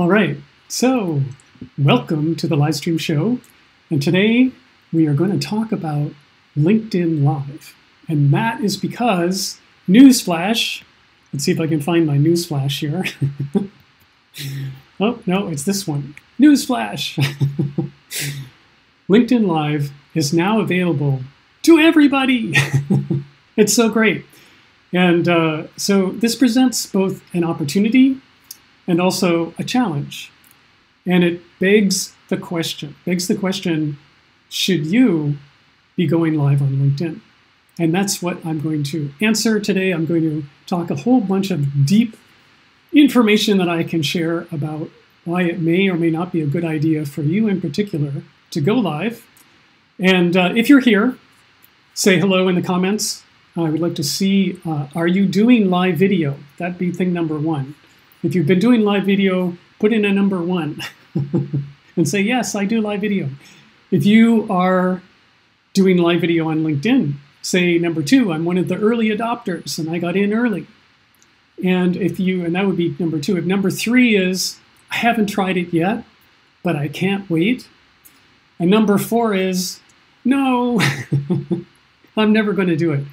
All right, so welcome to the live stream show. And today we are going to talk about LinkedIn Live. And that is because, newsflash, let's see if I can find my newsflash here. Oh, no, it's this one. Newsflash! LinkedIn Live is now available to everybody. It's so great. And so this presents both an opportunity and also a challenge. And it begs the question, should you be going live on LinkedIn? And that's what I'm going to answer today. I'm going to talk a whole bunch of deep information that I can share about why it may or may not be a good idea for you in particular to go live. And if you're here, say hello in the comments. I would like to see, are you doing live video? That'd be thing number one. If you've been doing live video, put in a number 1 and say, yes, I do live video. If you are doing live video on LinkedIn, say number 2, I'm one of the early adopters and I got in early. And that would be number 2. If number 3 is, I haven't tried it yet, but I can't wait. And number 4 is, no, I'm never going to do it.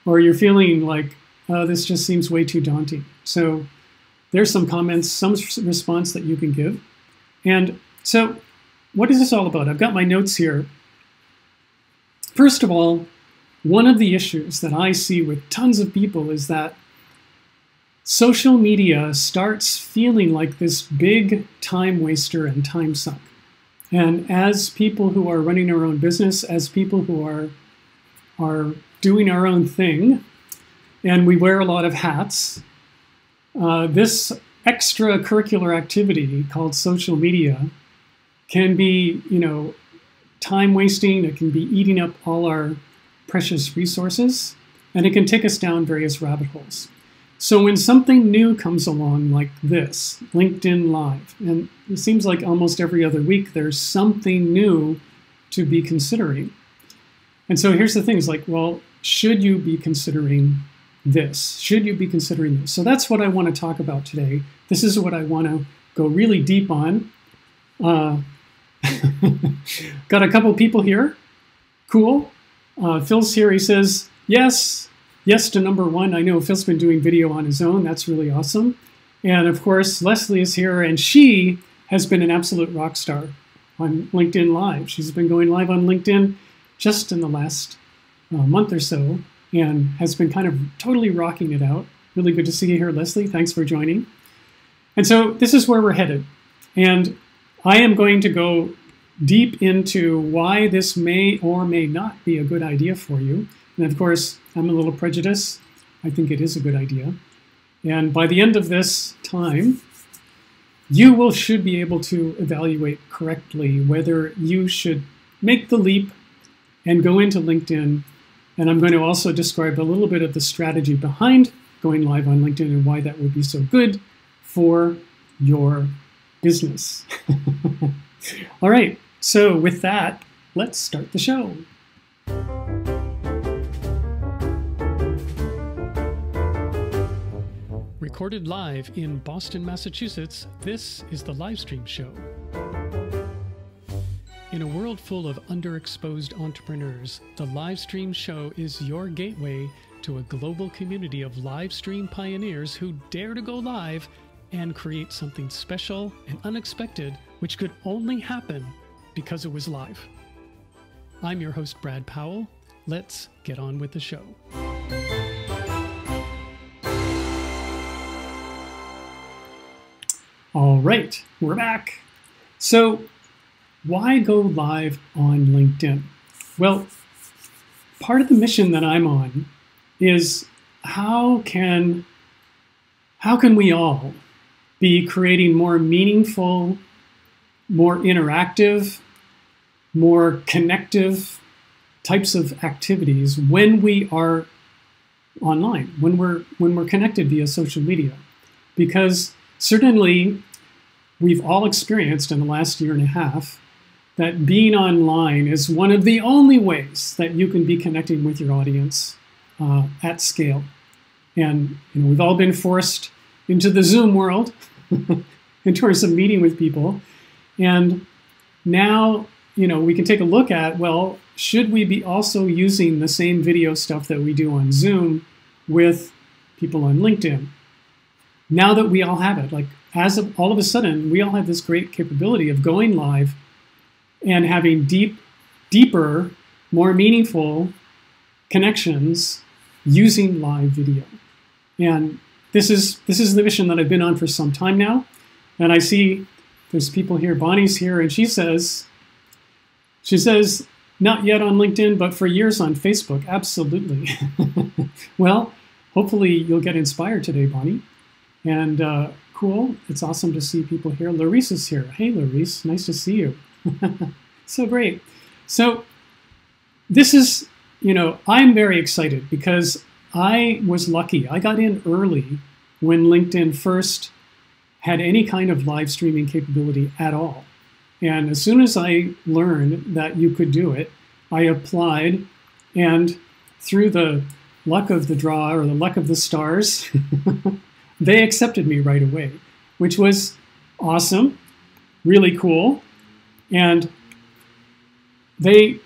Or you're feeling like, oh, this just seems way too daunting. So there's some comments, some response that you can give. And so what is this all about? I've got my notes here. First of all, one of the issues that I see with tons of people is that social media starts feeling like this big time waster and time suck. And as people who are running our own business, as people who are doing our own thing, and we wear a lot of hats, this extracurricular activity called social media can be, time wasting. It can be eating up all our precious resources, and it can take us down various rabbit holes. So when something new comes along like this, LinkedIn Live, and it seems like almost every other week there's something new to be considering. And so here's the thing, it's like, well, should you be considering this? Should you be considering this? So that's what I want to talk about today. This is what I want to go really deep on. Got a couple people here. Cool. Phil's here. He says, yes to number 1. I know Phil's been doing video on his own. That's really awesome. And of course, Leslie is here, and she has been an absolute rock star on LinkedIn Live. She's been going live on LinkedIn just in the last month or so, and has been kind of totally rocking it out. Really good to see you here, Leslie. Thanks for joining. And so this is where we're headed. And I am going to go deep into why this may or may not be a good idea for you. And of course, I'm a little prejudiced. I think it is a good idea. And by the end of this time, you should be able to evaluate correctly whether you should make the leap and go into LinkedIn. And I'm going to also describe a little bit of the strategy behind going live on LinkedIn and why that would be so good for your business. All right, so with that, let's start the show. Recorded live in Boston, Massachusetts, this is the Livestream Show. In a world full of underexposed entrepreneurs, the Livestream Show is your gateway to a global community of live stream pioneers who dare to go live and create something special and unexpected, which could only happen because it was live. I'm your host, Brad Powell. Let's get on with the show. All right, we're back. So, why go live on LinkedIn? Well, part of the mission that I'm on is how can we all be creating more meaningful, more interactive, more connective types of activities when we are online, when we're connected via social media? Because certainly we've all experienced in the last year and a half that being online is one of the only ways that you can be connecting with your audience at scale. And we've all been forced into the Zoom world. in terms of meeting with people. And now, we can take a look at, well, should we be also using the same video stuff that we do on Zoom with people on LinkedIn? Now that we all have it, like all of a sudden, we all have this great capability of going live and having deeper, more meaningful connections using live video. And this is the mission that I've been on for some time now. And I see there's people here. Bonnie's here, and she says, not yet on LinkedIn, but for years on Facebook. Absolutely. Well, hopefully you'll get inspired today, Bonnie. And cool. It's awesome to see people here. Larice is here. Hey, Larice. Nice to see you. So great. So this is, I'm very excited because I was lucky. I got in early when LinkedIn first had any kind of live streaming capability at all. And as soon as I learned that you could do it, I applied, and through the luck of the draw or the luck of the stars, they accepted me right away, which was awesome, really cool. And they,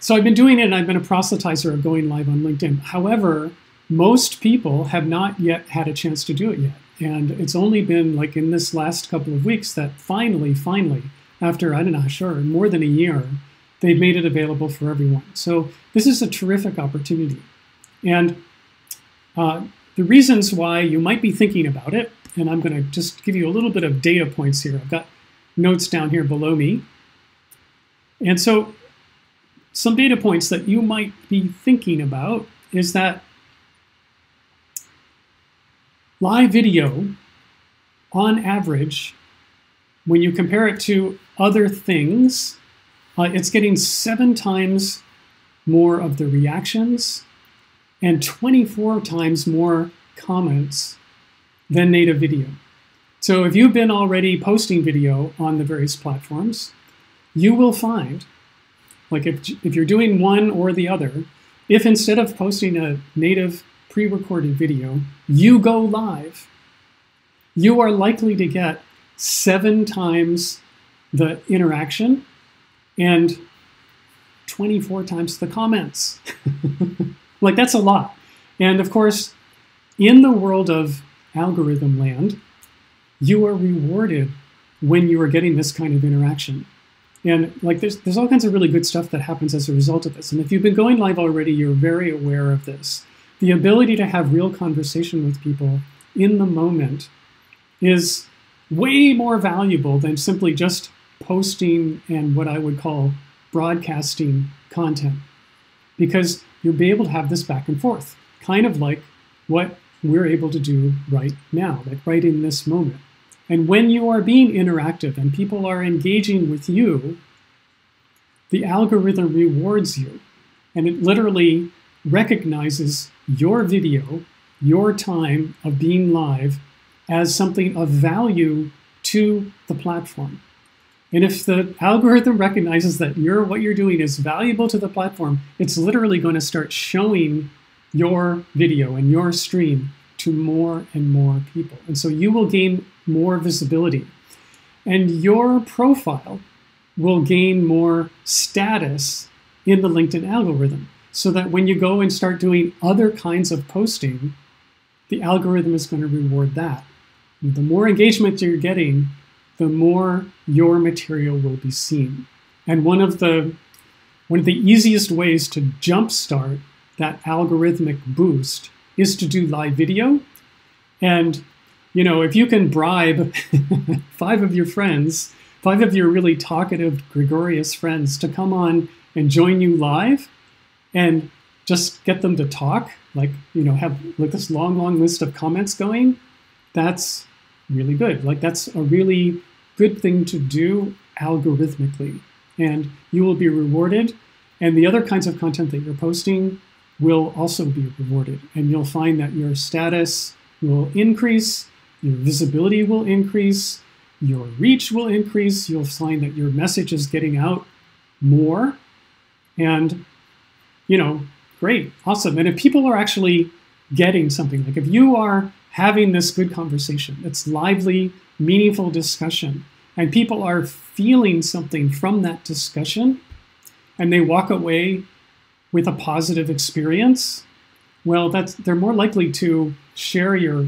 so I've been doing it, and I've been a proselytizer of going live on LinkedIn. However, most people have not yet had a chance to do it yet. And it's only been like in this last couple of weeks that finally, after, I don't know, sure, more than a year, they've made it available for everyone. So this is a terrific opportunity. And the reasons why you might be thinking about it, and I'm going to just give you a little bit of data points here. I've got notes down here below me. And so some data points that you might be thinking about is that live video, on average, when you compare it to other things, it's getting 7 times more of the reactions and 24 times more comments than native video. So if you've been already posting video on the various platforms, you will find, like if you're doing one or the other, if instead of posting a native pre-recorded video, you go live, you are likely to get 7 times the interaction and 24 times the comments. Like, that's a lot. And of course, in the world of algorithm land, you are rewarded when you are getting this kind of interaction. And like there's all kinds of really good stuff that happens as a result of this. And if you've been going live already, you're very aware of this. The ability to have real conversation with people in the moment is way more valuable than simply just posting and what I would call broadcasting content. Because you'll be able to have this back and forth, kind of like what we're able to do right now, like right in this moment. And when you are being interactive and people are engaging with you, the algorithm rewards you. And it literally recognizes your video, your time of being live, as something of value to the platform. And if the algorithm recognizes that what you're doing is valuable to the platform, it's literally going to start showing your video and your stream to more and more people. And so you will gain more visibility. And your profile will gain more status in the LinkedIn algorithm, so that when you go and start doing other kinds of posting, the algorithm is going to reward that. And the more engagement you're getting, the more your material will be seen. And one of the easiest ways to jumpstart that algorithmic boost is to do live video. And if you can bribe 5 of your friends, 5 of your really talkative, gregarious friends to come on and join you live, and just get them to talk, have like this long list of comments going, that's really good. Like, that's a really good thing to do algorithmically. And you will be rewarded, and the other kinds of content that you're posting will also be rewarded. And you'll find that your status will increase, your visibility will increase, your reach will increase. You'll find that your message is getting out more. And great, awesome. And if people are actually getting something, like if you are having this good conversation, it's lively, meaningful discussion, and people are feeling something from that discussion, and they walk away with a positive experience, well, they're more likely to share your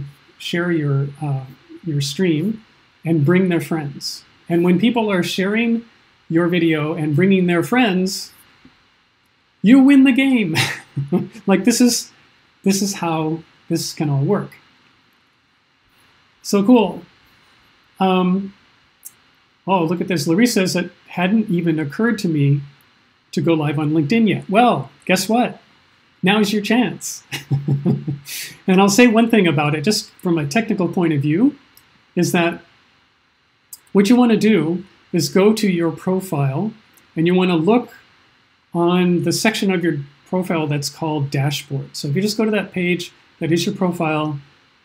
stream and bring their friends. And when people are sharing your video and bringing their friends, you win the game. Like this is how this can all work. So cool. Oh, look at this. Larissa says it hadn't even occurred to me to go live on LinkedIn yet. Well, guess what? Now's your chance. And I'll say one thing about it, just from a technical point of view, is that what you want to do is go to your profile and you want to look on the section of your profile that's called Dashboard. So if you just go to that page, that is your profile,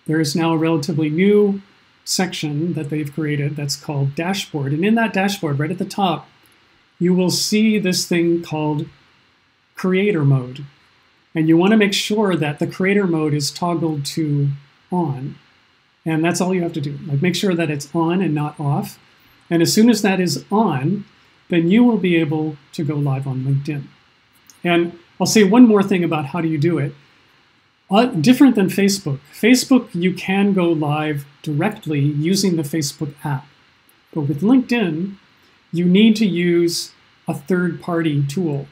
there is now a relatively new section that they've created that's called Dashboard. And in that dashboard, right at the top, you will see this thing called Creator Mode. And you want to make sure that the Creator Mode is toggled to on. And that's all you have to do. Like make sure that it's on and not off. And as soon as that is on, then you will be able to go live on LinkedIn. And I'll say one more thing about how do you do it. Different than Facebook. Facebook, you can go live directly using the Facebook app. But with LinkedIn, you need to use a third-party tool.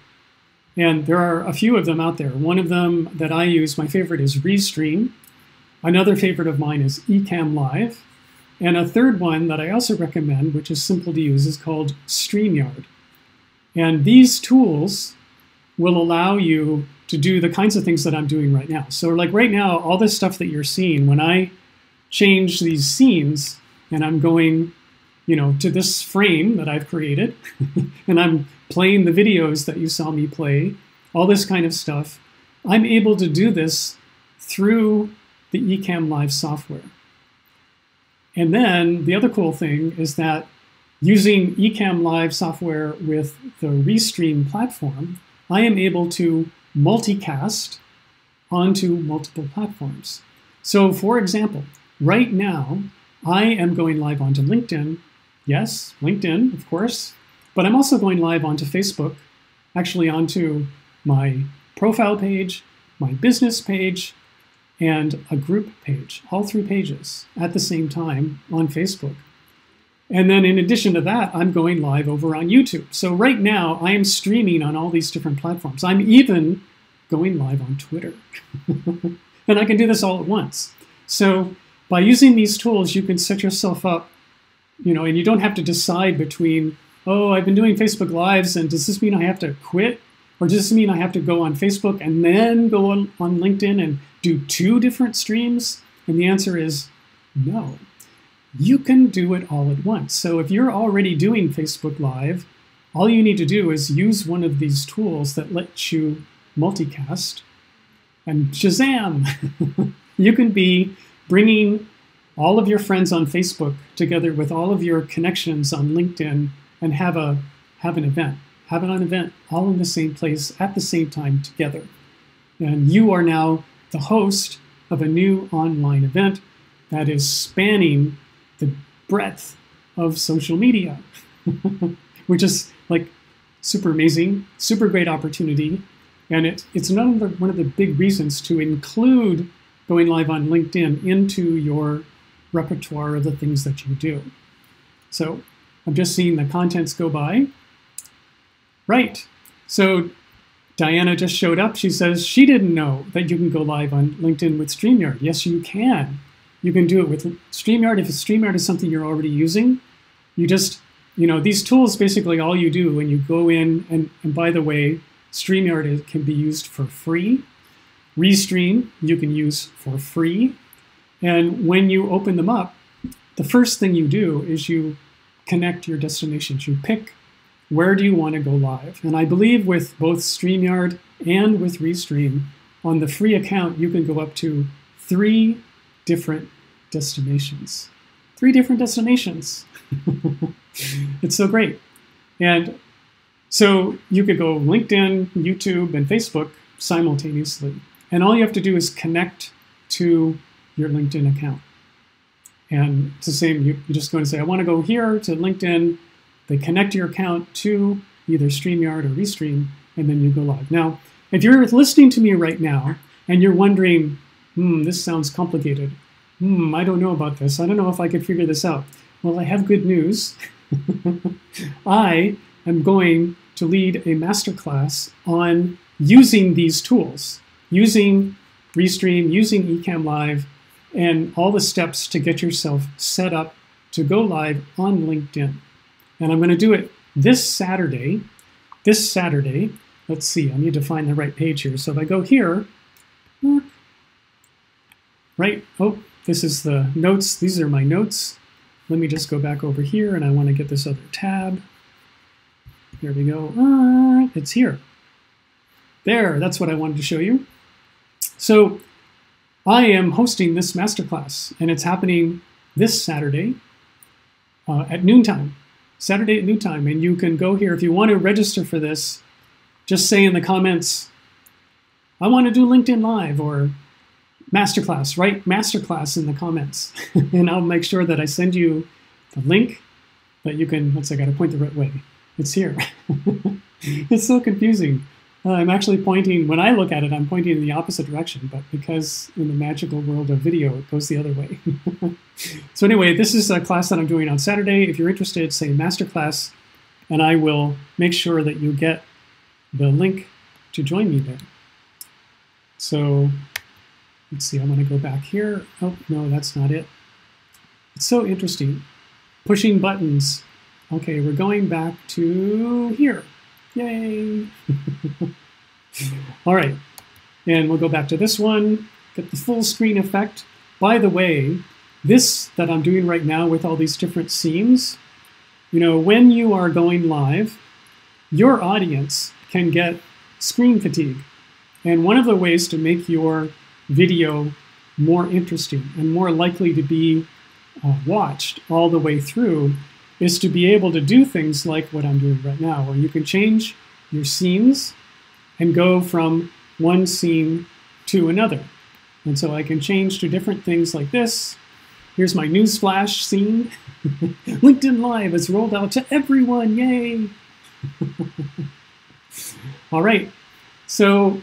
And there are a few of them out there. One of them that I use, my favorite is Restream. Another favorite of mine is Ecamm Live. And a third one that I also recommend, which is simple to use, is called StreamYard. And these tools will allow you to do the kinds of things that I'm doing right now. So like right now, all this stuff that you're seeing, when I change these scenes and I'm going, to this frame that I've created, and I'm playing the videos that you saw me play, all this kind of stuff, I'm able to do this through the Ecamm Live software. And then the other cool thing is that using Ecamm Live software with the Restream platform, I am able to multicast onto multiple platforms. So for example, right now, I am going live onto LinkedIn. Yes, LinkedIn, of course. But I'm also going live onto Facebook, actually onto my profile page, my business page, and a group page, all 3 pages at the same time on Facebook. And then in addition to that, I'm going live over on YouTube. So right now, I am streaming on all these different platforms. I'm even going live on Twitter. And I can do this all at once. So by using these tools, you can set yourself up, and you don't have to decide between, oh, I've been doing Facebook Lives, and does this mean I have to quit? Or does this mean I have to go on Facebook and then go on LinkedIn and do 2 different streams? And the answer is no. You can do it all at once. So if you're already doing Facebook Live, all you need to do is use one of these tools that lets you multicast, and shazam! You can be bringing all of your friends on Facebook together with all of your connections on LinkedIn and have an event. Have an event all in the same place at the same time together. And you are now the host of a new online event that is spanning the breadth of social media, which is like super amazing, super great opportunity. And it's one of the big reasons to include going live on LinkedIn into your repertoire of the things that you do. So I'm just seeing the contents go by. Right. So Diana just showed up. She says she didn't know that you can go live on LinkedIn with StreamYard. Yes, you can. You can do it with StreamYard. If StreamYard is something you're already using, you just, these tools, basically all you do when you go in, and by the way, StreamYard can be used for free. Restream, you can use for free. And when you open them up, the first thing you do is you connect your destinations. You pick where do you want to go live. And I believe with both StreamYard and with Restream, on the free account, you can go up to 3 different destinations. 3 different destinations. It's so great. And so you could go LinkedIn, YouTube, and Facebook simultaneously. And all you have to do is connect to your LinkedIn account. And it's the same, you just go and say, I want to go here to LinkedIn. They connect your account to either StreamYard or Restream, and then you go live. Now, if you're listening to me right now and you're wondering, this sounds complicated. I don't know about this. I don't know if I could figure this out. Well, I have good news. I am going to lead a masterclass on using these tools, using Restream, using Ecamm Live, and all the steps to get yourself set up to go live on LinkedIn. And I'm going to do it this Saturday. This Saturday, let's see, I need to find the right page here. So if I go here, right, oh, this is the notes. These are my notes. Let me just go back over here, and I want to get this other tab. Here we go. It's here. There, that's what I wanted to show you. So I am hosting this masterclass, and it's happening this Saturday at noontime. Saturday at noontime, and you can go here. If you want to register for this, just say in the comments, I want to do LinkedIn Live or masterclass. Write masterclass in the comments, and I'll make sure that I send you the link that you can, let's see, I got to point the right way. It's here. It's so confusing. I'm actually pointing, when I look at it, I'm pointing in the opposite direction, but because in the magical world of video, it goes the other way. So anyway, this is a class that I'm doing on Saturday. If you're interested, say masterclass, and I will make sure that you get the link to join me there. So let's see, I'm going to go back here. Oh, no, that's not it. It's so interesting. Pushing buttons. Okay, we're going back to here. Yay! All right, and we'll go back to this one, get the full screen effect. By the way, this that I'm doing right now with all these different scenes, you know, when you are going live, your audience can get screen fatigue. And one of the ways to make your video more interesting and more likely to be watched all the way through is to be able to do things like what I'm doing right now, where you can change your scenes and go from one scene to another. And so I can change to different things like this. Here's my newsflash scene. LinkedIn Live is rolled out to everyone, yay! All right, so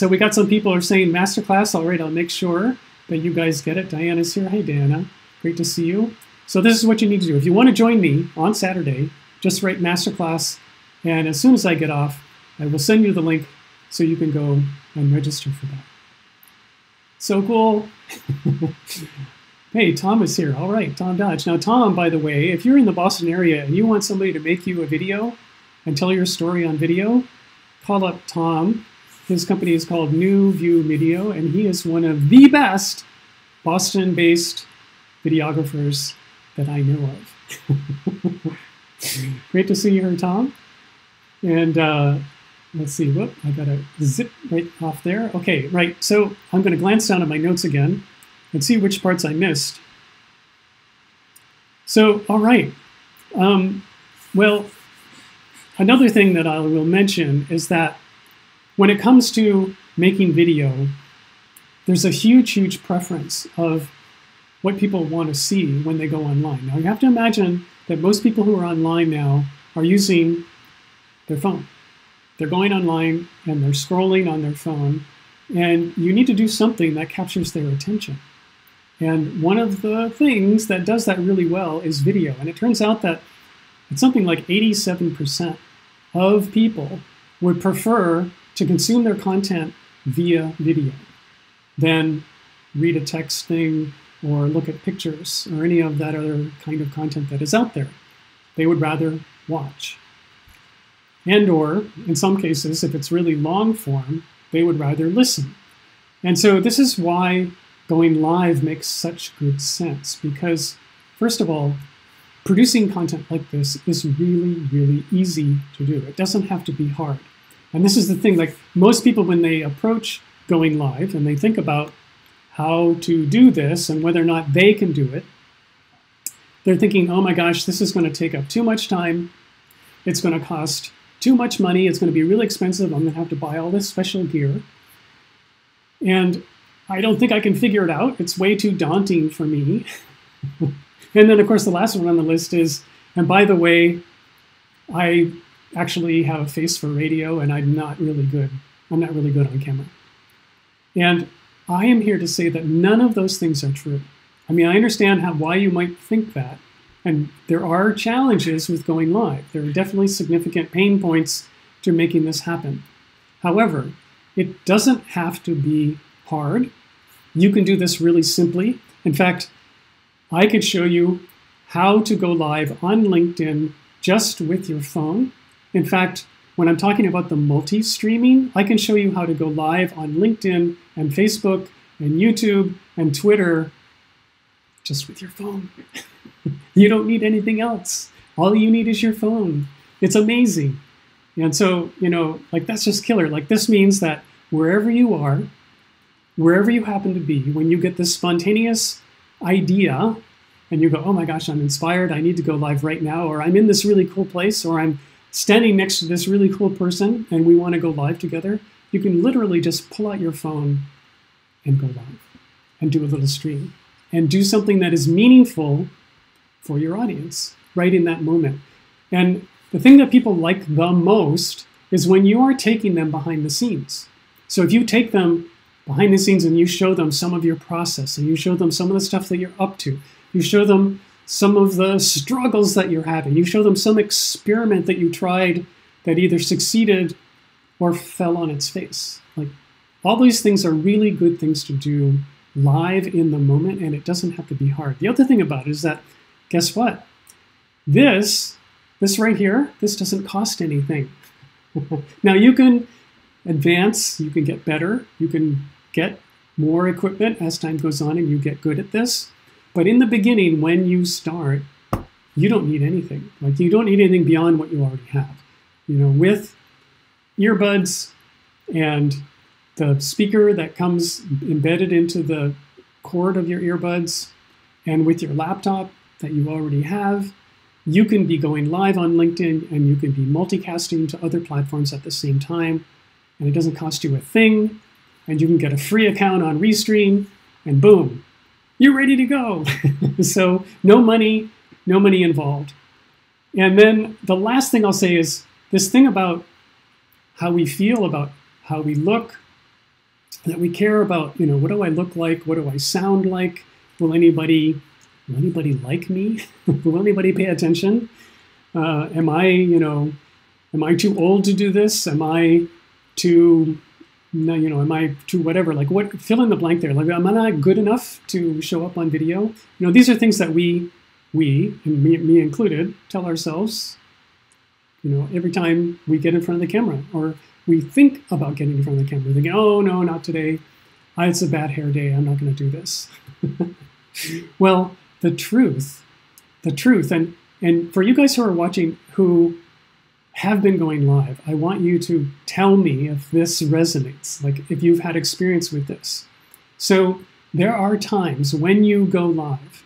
we got some people are saying masterclass. All right, I'll make sure that you guys get it. Diana's here. Hey, Diana, great to see you. So this is what you need to do. If you want to join me on Saturday, just write masterclass, and as soon as I get off, I will send you the link so you can go and register for that. So cool. Hey, Tom is here. All right, Tom Dodge. Now, Tom, by the way, if you're in the Boston area and you want somebody to make you a video and tell your story on video, call up Tom. His company is called New View Video, and he is one of the best Boston-based videographers that I know of. Great to see you here, Tom. And let's see, whoop, I got to zip right off there. Okay, right, so I'm going to glance down at my notes again and see which parts I missed. So, all right. Well, another thing that I will mention is that when it comes to making video, there's a huge, huge preference of what people want to see when they go online. Now, you have to imagine that most people who are online now are using their phone. They're going online and they're scrolling on their phone, and you need to do something that captures their attention. And one of the things that does that really well is video. And it turns out that it's something like 87% of people would prefer to consume their content via video than read a text thing or look at pictures or any of that other kind of content that is out there. They would rather watch. And or, in some cases, if it's really long form, they would rather listen. And so this is why going live makes such good sense, because first of all, producing content like this is really, really easy to do. It doesn't have to be hard. And this is the thing, like most people when they approach going live and they think about how to do this and whether or not they can do it, they're thinking, oh my gosh, this is going to take up too much time. It's going to cost too much money. It's going to be really expensive. I'm going to have to buy all this special gear. And I don't think I can figure it out. It's way too daunting for me. And then, of course, the last one on the list is, and by the way, I actually have a face for radio, and I'm not really good. I'm not really good on camera. And I am here to say that none of those things are true. I mean, I understand why you might think that. And there are challenges with going live. There are definitely significant pain points to making this happen. However, it doesn't have to be hard. You can do this really simply. In fact, I could show you how to go live on LinkedIn just with your phone. In fact, when I'm talking about the multi-streaming, I can show you how to go live on LinkedIn and Facebook and YouTube and Twitter just with your phone. You don't need anything else. All you need is your phone. It's amazing. And so, like that's just killer. Like this means that wherever you are, wherever you happen to be, when you get this spontaneous idea and you go, oh my gosh, I'm inspired, I need to go live right now, or I'm in this really cool place, or I'm standing next to this really cool person and we want to go live together, you can literally just pull out your phone and go live and do a little stream and do something that is meaningful for your audience right in that moment. And the thing that people like the most is when you are taking them behind the scenes. So if you take them behind the scenes and you show them some of your process and you show them some of the stuff that you're up to, you show them some of the struggles that you're having, you show them some experiment that you tried that either succeeded or fell on its face. Like all these things are really good things to do live in the moment, and it doesn't have to be hard. The other thing about it is that, guess what? This right here, this doesn't cost anything. Now you can advance, you can get better, you can get more equipment as time goes on and you get good at this. But in the beginning, when you start, you don't need anything. Like you don't need anything beyond what you already have. With earbuds and the speaker that comes embedded into the cord of your earbuds, and with your laptop that you already have, you can be going live on LinkedIn and you can be multicasting to other platforms at the same time. And it doesn't cost you a thing. And you can get a free account on Restream and boom, you're ready to go. So no money involved. And then the last thing I'll say is this thing about how we feel, about how we look, that we care about, what do I look like? What do I sound like? Will anybody like me? Will anybody pay attention? Am I too old to do this? Am I too whatever? Like what? Fill in the blank there. Like, am I not good enough to show up on video? These are things that we, and me included, tell ourselves. Every time we get in front of the camera, or we think about getting in front of the camera, thinking, oh no, not today. It's a bad hair day. I'm not going to do this. Well, the truth, and for you guys who are watching who have been going live, I want you to tell me if this resonates, like if you've had experience with this. So there are times when you go live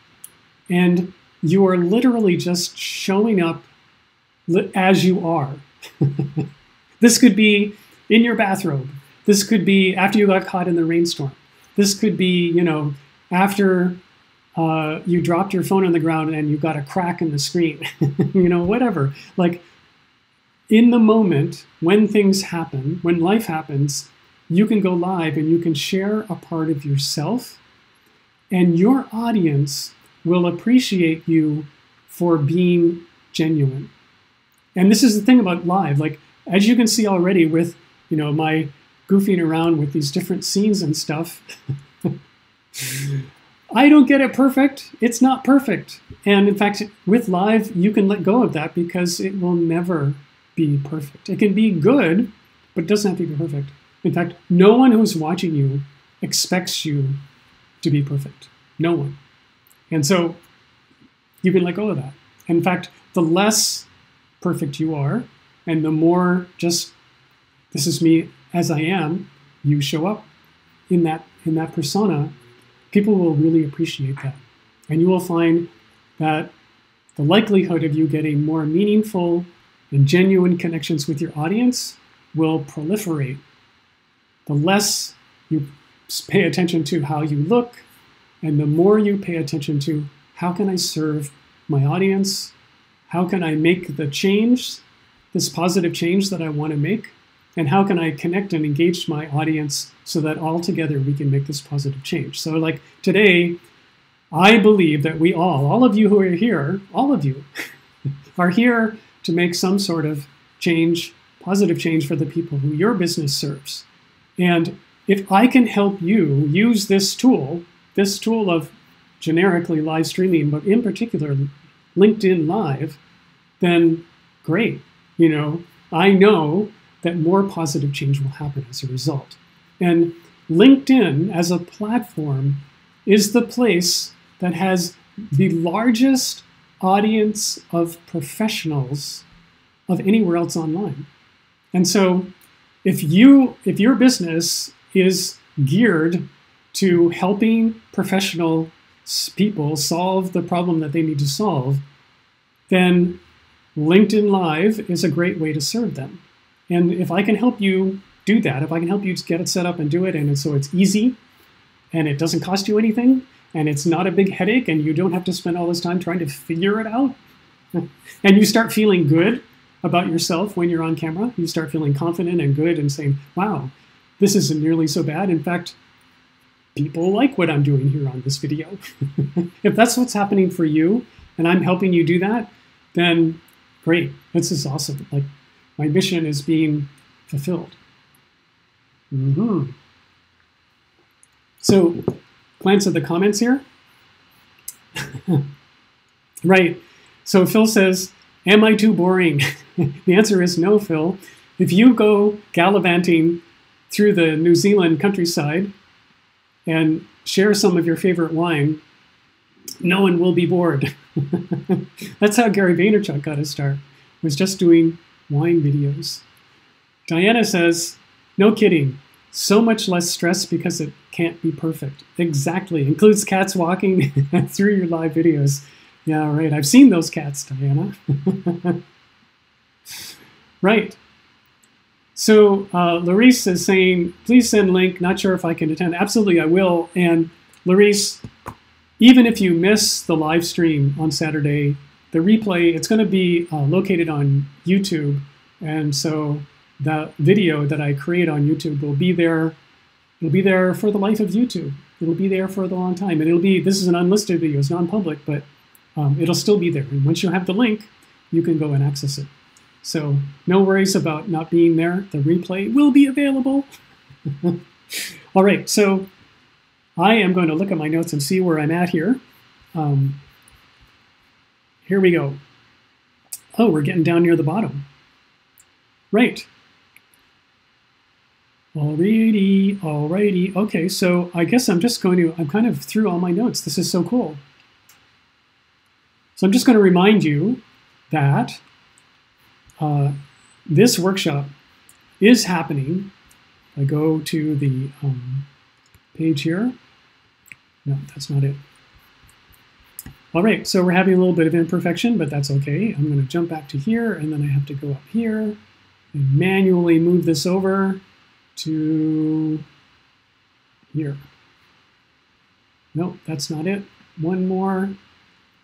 and you are literally just showing up as you are. This could be in your bathrobe. This could be after you got caught in the rainstorm. This could be, after you dropped your phone on the ground and you got a crack in the screen, whatever. Like in the moment, when things happen, when life happens, you can go live and you can share a part of yourself, and your audience will appreciate you for being genuine. And this is the thing about live. Like, as you can see already with, my goofing around with these different scenes and stuff, I don't get it perfect. It's not perfect. And in fact, with live, you can let go of that because it will never be perfect. It can be good, but it doesn't have to be perfect. In fact, no one who's watching you expects you to be perfect. No one. And so you can let go of that. In fact, the less perfect you are, and the more just, this is me as I am, you show up in that persona, people will really appreciate that. And you will find that the likelihood of you getting more meaningful and genuine connections with your audience will proliferate. The less you pay attention to how you look, and the more you pay attention to how can I serve my audience? How can I make the change, this positive change that I want to make? And how can I connect and engage my audience so that all together we can make this positive change? So like today, I believe that we all of you who are here, all of you, are here to make some sort of change, positive change for the people who your business serves. And if I can help you use this tool of generically live streaming, but in particular LinkedIn Live, then great. You know, I know that more positive change will happen as a result. And LinkedIn as a platform is the place that has the largest audience of professionals of anywhere else online. And so if your business is geared to helping professional people solve the problem that they need to solve, then LinkedIn Live is a great way to serve them. And if I can help you do that, if I can help you get it set up and do it, and so it's easy, and it doesn't cost you anything, and it's not a big headache, and you don't have to spend all this time trying to figure it out, and you start feeling good about yourself when you're on camera, you start feeling confident and good and saying, wow, this isn't nearly so bad. In fact, people like what I'm doing here on this video. If that's what's happening for you, and I'm helping you do that, then great. This is awesome. Like, my mission is being fulfilled. So, glance at the comments here. Right. So Phil says, am I too boring? The answer is no, Phil. If you go gallivanting through the New Zealand countryside and share some of your favorite wine, no one will be bored. That's how Gary Vaynerchuk got his start, was just doing wine videos. Diana says, no kidding. So much less stress because it can't be perfect. Exactly. Includes cats walking through your live videos. Yeah, right. I've seen those cats, Diana. Right. So Larice is saying, please send link. Not sure if I can attend. Absolutely, I will. And Larice, even if you miss the live stream on Saturday, the replay, it's going to be located on YouTube. And so the video that I create on YouTube will be there. It'll be there for the life of YouTube. It'll be there for a long time. And it'll be, this is an unlisted video, it's non-public, but it'll still be there. And once you have the link, you can go and access it. So no worries about not being there. The replay will be available. All right, so I am going to look at my notes and see where I'm at here. Here we go. Oh, we're getting down near the bottom. Right. Alrighty. Okay, so I guess I'm kind of through all my notes. This is so cool. So I'm just going to remind you that this workshop is happening. I go to the page here. No, that's not it. All right, so we're having a little bit of imperfection, but that's okay. I'm going to jump back to here, and then I have to go up here and manually move this over to here. Nope, that's not it. One more.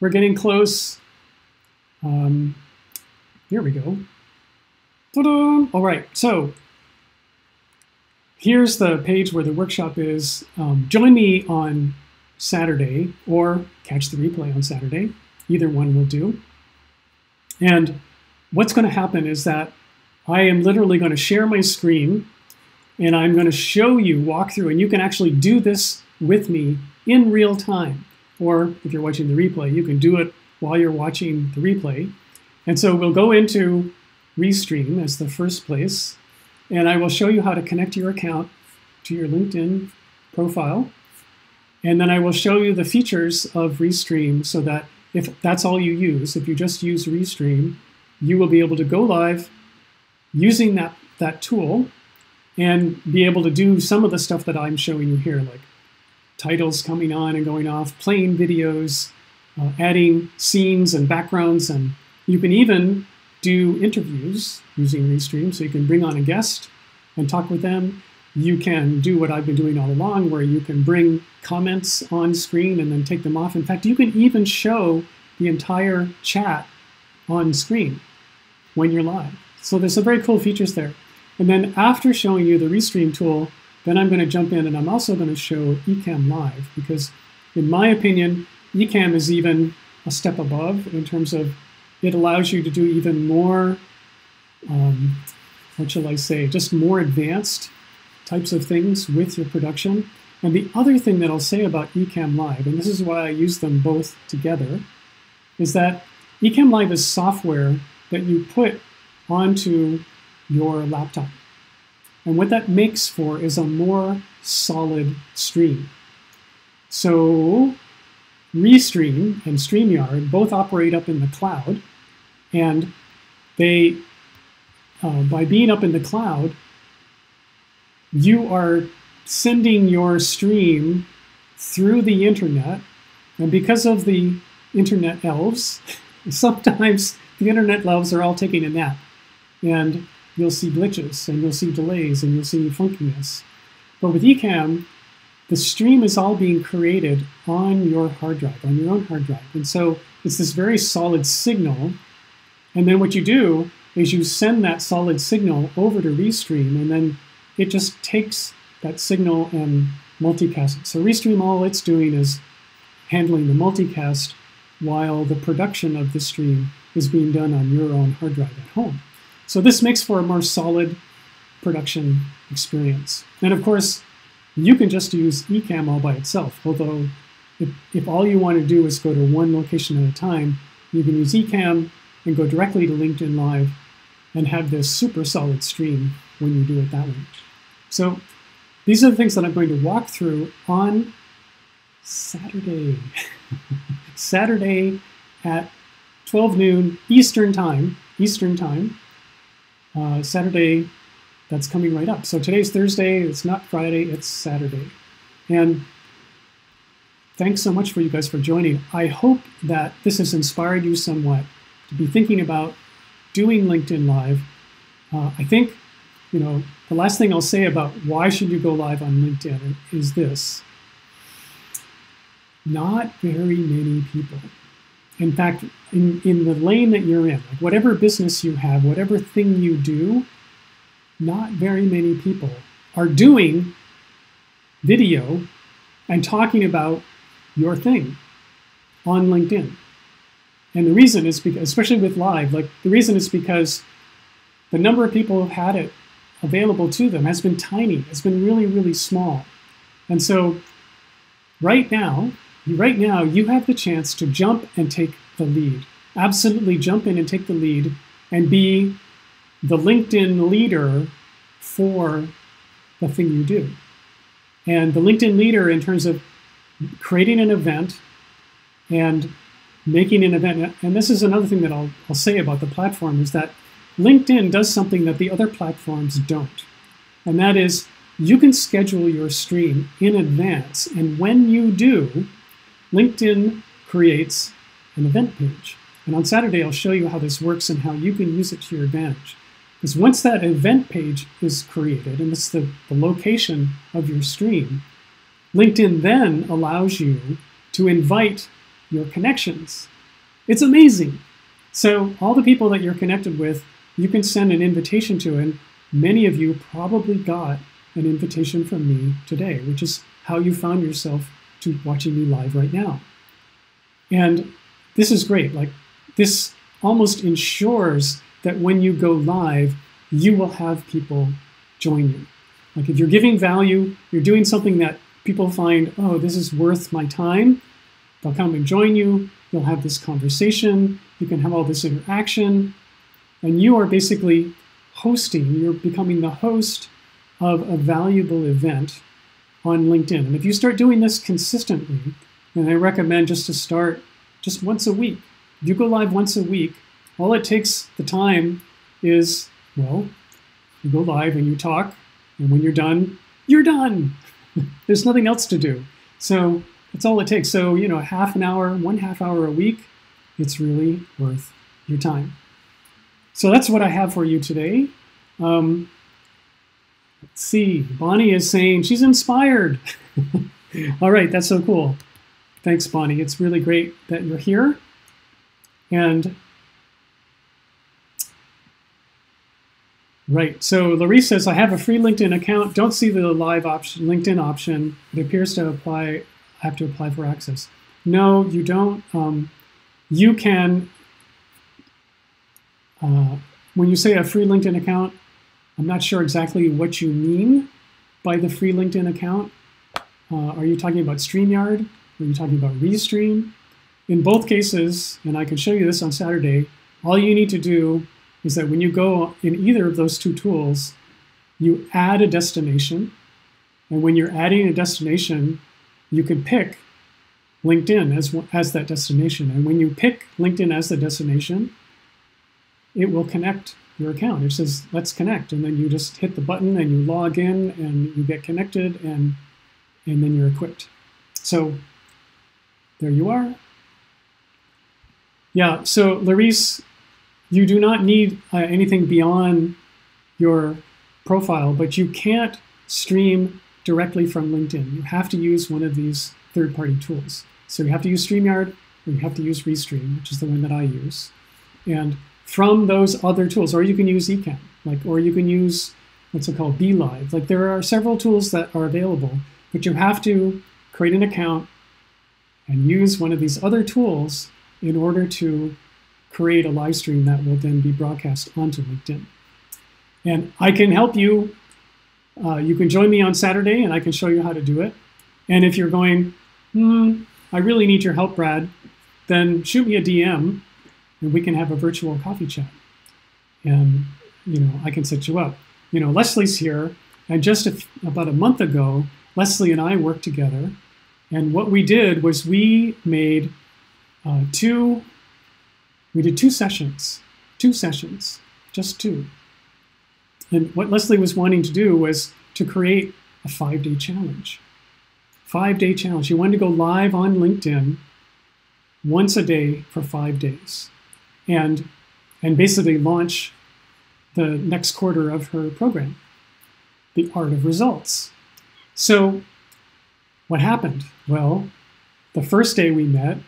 We're getting close. Here we go. Ta-da! All right, so here's the page where the workshop is. Join me on Saturday or catch the replay on Saturday. Either one will do. And what's going to happen is that I am literally going to share my screen and I'm going to show you, walk through, and you can actually do this with me in real time. Or if you're watching the replay, you can do it while you're watching the replay. And so we'll go into Restream as the first place, and I will show you how to connect your account to your LinkedIn profile. And then I will show you the features of Restream so that if that's all you use, if you just use Restream, you will be able to go live using that tool and be able to do some of the stuff that I'm showing you here, like titles coming on and going off, playing videos, adding scenes and backgrounds, and you can even do interviews using Restream, so you can bring on a guest and talk with them. you can do what I've been doing all along, where you can bring comments on screen and then take them off. In fact, you can even show the entire chat on screen when you're live. So there's some very cool features there. And then after showing you the Restream tool, then I'm going to jump in and I'm also going to show Ecamm Live, because in my opinion, Ecamm is even a step above in terms of it allows you to do even more, what shall I say, just more advanced types of things with your production. And the other thing that I'll say about Ecamm Live, and this is why I use them both together, is that Ecamm Live is software that you put onto your laptop. And what that makes for is a more solid stream. So Restream and StreamYard both operate up in the cloud, and they, by being up in the cloud, you are sending your stream through the internet, and because of the internet elves, sometimes the internet elves are all taking a nap, and you'll see glitches, and you'll see delays, and you'll see funkiness. But with Ecamm, the stream is all being created on your hard drive, on your own hard drive. And so it's this very solid signal. And then what you do is you send that solid signal over to Restream, and then it just takes that signal and multicasts it. So Restream, all it's doing is handling the multicast while the production of the stream is being done on your own hard drive at home. So this makes for a more solid production experience. And of course, you can just use Ecamm all by itself, although if all you want to do is go to one location at a time, you can use Ecamm and go directly to LinkedIn Live and have this super solid stream when you do it that way. So these are the things that I'm going to walk through on Saturday. Saturday at 12 noon Eastern time. Saturday, that's coming right up. So today's Thursday, it's not Friday, it's Saturday. And thanks so much for you guys for joining. I hope that this has inspired you somewhat to be thinking about doing LinkedIn Live. I think, the last thing I'll say about why should you go live on LinkedIn is this. Not very many people. In fact, in the lane that you're in, like whatever business you have, whatever thing you do, not very many people are doing video and talking about your thing on LinkedIn. And the reason is because, especially with live, the reason is because the number of people who've had it available to them has been tiny. It's been really, really small. And so right now you have the chance to jump and take the lead. Absolutely jump in and take the lead and be the LinkedIn leader for the thing you do. And the LinkedIn leader in terms of creating an event and making an event. And this is another thing that I'll say about the platform, is that LinkedIn does something that the other platforms don't. And that is, you can schedule your stream in advance. And when you do, LinkedIn creates an event page. And on Saturday, I'll show you how this works and how you can use it to your advantage. Because once that event page is created, and it's the location of your stream, LinkedIn then allows you to invite your connections. It's amazing. So all the people that you're connected with, you can send an invitation to, and many of you probably got an invitation from me today, which is how you found yourself to watching me live right now. And this is great. This almost ensures that when you go live, you will have people join you. If you're giving value, you're doing something that people find, oh, this is worth my time, they'll come and join you, you'll have this conversation, you can have all this interaction, and you are basically hosting, you're becoming the host of a valuable event on LinkedIn. And if you start doing this consistently, then I recommend just to start just once a week. If you go live once a week, all it takes, the time is, well, you go live and you talk, and when you're done, you're done. There's nothing else to do. So that's all it takes. So, half an hour, 1/2 hour a week, it's really worth your time. So that's what I have for you today. Let's see. Bonnie is saying she's inspired. All right, that's so cool. Thanks, Bonnie. It's really great that you're here. And right, so Larisse says, I have a free LinkedIn account. Don't see the live option, LinkedIn option. It appears to apply, I have to apply for access. No, you don't. You can, when you say a free LinkedIn account, I'm not sure exactly what you mean by the free LinkedIn account. Are you talking about StreamYard? Are you talking about Restream? In both cases, and I can show you this on Saturday, all you need to do is that when you go in either of those two tools, you add a destination. And when you're adding a destination, you can pick LinkedIn as that destination. And when you pick LinkedIn as the destination, it will connect your account. It says, let's connect. And then you just hit the button and you log in and you get connected and then you're equipped. So there you are. Yeah, so Larisse, you do not need anything beyond your profile, but you can't stream directly from LinkedIn. You have to use one of these third-party tools. So you have to use StreamYard or you have to use Restream, which is the one that I use. And from those other tools, or you can use Ecamm, or you can use what's it called, BeLive. Like there are several tools that are available, but you have to create an account and use one of these other tools in order to create a live stream that will then be broadcast onto LinkedIn. And I can help you. You can join me on Saturday and I can show you how to do it. And if you're going, I really need your help, Brad, then shoot me a DM and we can have a virtual coffee chat. And I can set you up. Leslie's here, and just about a month ago, Leslie and I worked together. And what we did was we made two sessions, just two. And what Leslie was wanting to do was to create a 5-day challenge. 5-day challenge. She wanted to go live on LinkedIn once a day for 5 days and basically launch the next quarter of her program, The Art of Results. So what happened? Well, the first day we met,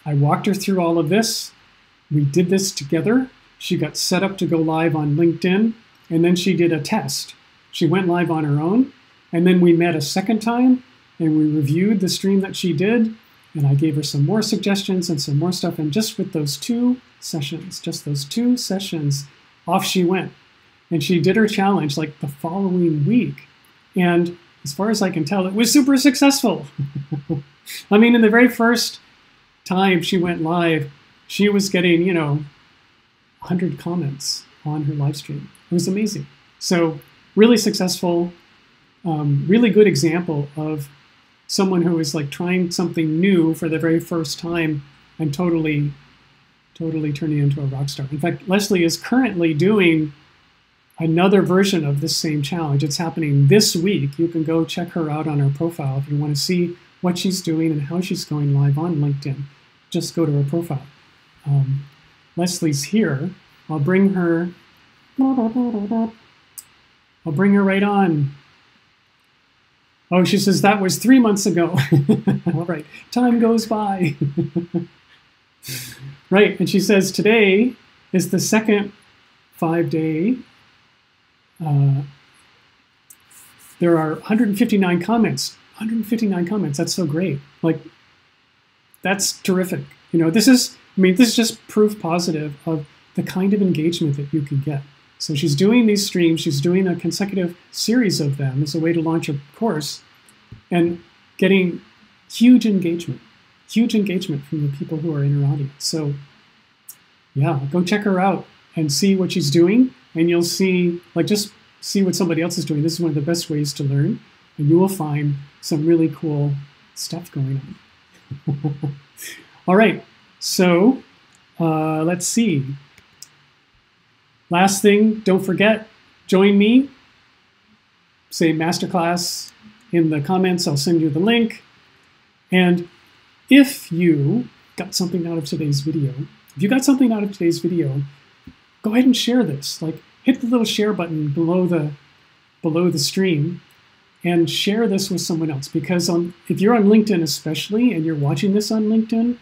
I walked her through all of this. We did this together. She got set up to go live on LinkedIn, and then she did a test. She went live on her own, and then we met a second time, and we reviewed the stream that she did, and I gave her some more suggestions and some more stuff, and just with those two sessions, off she went. And she did her challenge like the following week. And as far as I can tell, it was super successful. I mean, in the very first time she went live, she was getting, 100 comments on her live stream. It was amazing. So really successful, really good example of someone who is like trying something new for the very first time and totally turning into a rock star. In fact, Leslie is currently doing another version of this same challenge. It's happening this week. You can go check her out on her profile if you want to see what she's doing and how she's going live on LinkedIn. Just go to her profile. Leslie's here. I'll bring her right on. Oh, she says that was 3 months ago. All right, time goes by. Right, and she says today is the second 5-day. There are 159 comments. 159 comments. That's so great. Like, that's terrific. This is just proof positive of the kind of engagement that you can get. So she's doing these streams. She's doing a consecutive series of them as a way to launch a course and getting huge engagement from the people who are in her audience. So yeah, go check her out and see what she's doing. And you'll see, just see what somebody else is doing. This is one of the best ways to learn. And you will find some really cool stuff going on. All right, so let's see. Last thing, don't forget, join me. Say masterclass in the comments. I'll send you the link. And if you got something out of today's video, go ahead and share this. Hit the little share button below below the stream and share this with someone else. Because if you're on LinkedIn especially, and you're watching this on LinkedIn,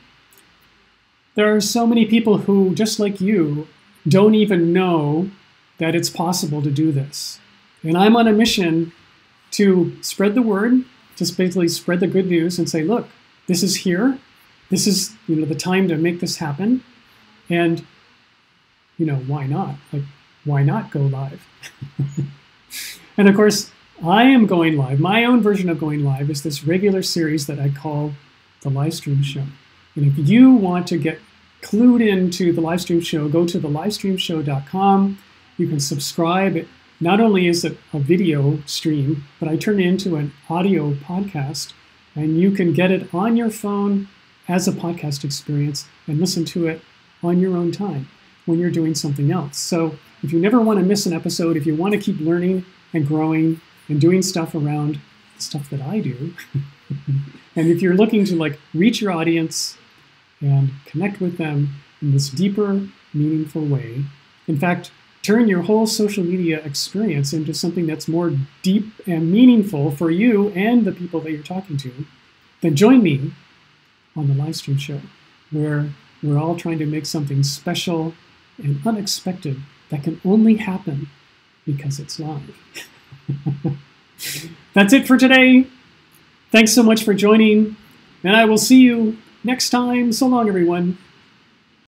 there are so many people who, just like you, don't even know that it's possible to do this. And I'm on a mission to spread the word, just basically spread the good news and say, look, this is here. This is, the time to make this happen. And, why not? Like, why not go live? And of course, I am going live. My own version of going live is this regular series that I call the Livestream Show. And if you want to get clued into the Livestream Show, go to thelivestreamshow.com. You can subscribe. Not only is it a video stream, but I turn it into an audio podcast, and you can get it on your phone as a podcast experience and listen to it on your own time when you're doing something else. So if you never want to miss an episode, if you want to keep learning and growing and doing stuff around the stuff that I do, and if you're looking to reach your audience and connect with them in this deeper, meaningful way, in fact, turn your whole social media experience into something that's more deep and meaningful for you and the people that you're talking to, then join me on the Livestream Show, where we're all trying to make something special and unexpected that can only happen because it's live. That's it for today. Thanks so much for joining, and I will see you next time. So long, everyone.